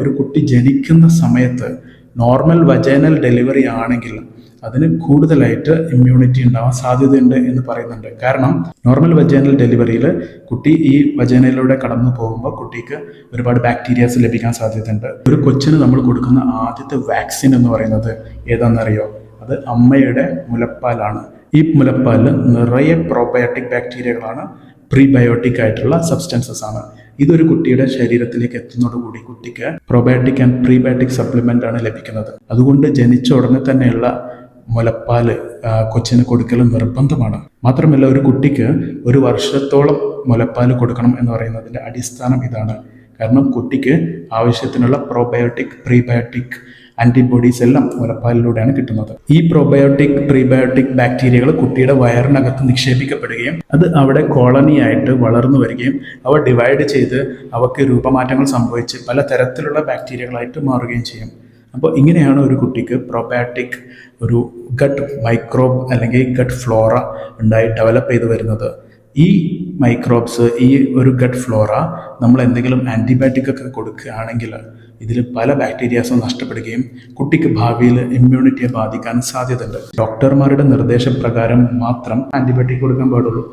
ഒരു കുട്ടി ജനിക്കുന്ന സമയത്ത് നോർമൽ വജൈനൽ ഡെലിവറി ആണെങ്കിൽ അതിന് കൂടുതലായിട്ട് ഇമ്മ്യൂണിറ്റി ഉണ്ടാവാൻ സാധ്യതയുണ്ട് എന്ന് പറയുന്നുണ്ട്. കാരണം നോർമൽ വജൈനൽ ഡെലിവറിയിൽ കുട്ടി ഈ വജൈനയിലൂടെ കടന്നു പോകുമ്പോൾ കുട്ടിക്ക് ഒരുപാട് ബാക്ടീരിയാസ് ലഭിക്കാൻ സാധ്യതയുണ്ട്. ഒരു കൊച്ചിന് നമ്മൾ കൊടുക്കുന്ന ആദ്യത്തെ വാക്സിൻ എന്ന് പറയുന്നത് ഏതാണെന്നറിയോ? അത് അമ്മയുടെ മുലപ്പാലാണ്. ഈ മുലപ്പാലിൽ നിറയെ പ്രോബയോട്ടിക് ബാക്ടീരിയകളാണ്, പ്രീബയോട്ടിക് ആയിട്ടുള്ള സബ്സ്റ്റൻസസ് ആണ്. ഇതൊരു കുട്ടിയുടെ ശരീരത്തിലേക്ക് എത്തുന്നതോടുകൂടി കുട്ടിക്ക് പ്രോബയോട്ടിക് ആൻഡ് പ്രീബയോട്ടിക് സപ്ലിമെൻ്റ് ആണ് ലഭിക്കുന്നത്. അതുകൊണ്ട് ജനിച്ച ഉടനെ തന്നെയുള്ള മുലപ്പാൽ കൊച്ചിന് കൊടുക്കൽ നിർബന്ധമാണ്. മാത്രമല്ല, ഒരു കുട്ടിക്ക് 1 വർഷത്തോളം മുലപ്പാൽ കൊടുക്കണം എന്ന് പറയുന്നതിൻ്റെ അടിസ്ഥാനം ഇതാണ്. കാരണം കുട്ടിക്ക് ആവശ്യത്തിനുള്ള പ്രോബയോട്ടിക്, പ്രീബയോട്ടിക് ആൻറ്റിബോഡീസ് എല്ലാം മുലപ്പാലിലൂടെയാണ് കിട്ടുന്നത്. ഈ പ്രോബയോട്ടിക്, പ്രീബയോട്ടിക് ബാക്ടീരിയകൾ കുട്ടിയുടെ വയറിനകത്ത് നിക്ഷേപിക്കപ്പെടുകയും അത് അവിടെ കോളനിയായിട്ട് വളർന്നു വരികയും അവ ഡിവൈഡ് ചെയ്ത് അവയ്ക്ക് രൂപമാറ്റങ്ങൾ സംഭവിച്ച് പല തരത്തിലുള്ള ബാക്ടീരിയകളായിട്ട് മാറുകയും ചെയ്യും. അപ്പോൾ ഇങ്ങനെയാണ് ഒരു കുട്ടിക്ക് പ്രോബയോട്ടിക് ഒരു ഗട്ട് മൈക്രോബ് അല്ലെങ്കിൽ ഗട്ട് ഫ്ലോറ ഉണ്ടായി ഡെവലപ്പ് ചെയ്ത് വരുന്നത്. ഈ മൈക്രോബ്സ്, ഈ ഒരു ഗട്ട് ഫ്ലോറ നമ്മൾ എന്തെങ്കിലും ആൻറ്റിബയോട്ടിക് ഒക്കെ കൊടുക്കുകയാണെങ്കിൽ ഇതിൽ പല ബാക്ടീരിയാസും നഷ്ടപ്പെടുകയും കുട്ടിക്ക് ഭാവിയിൽ ഇമ്മ്യൂണിറ്റിയെ ബാധിക്കാൻ സാധ്യതയുണ്ട്. ഡോക്ടർമാരുടെ നിർദ്ദേശപ്രകാരം മാത്രം ആൻറ്റിബയോട്ടിക് കൊടുക്കാൻ പാടുള്ളൂ.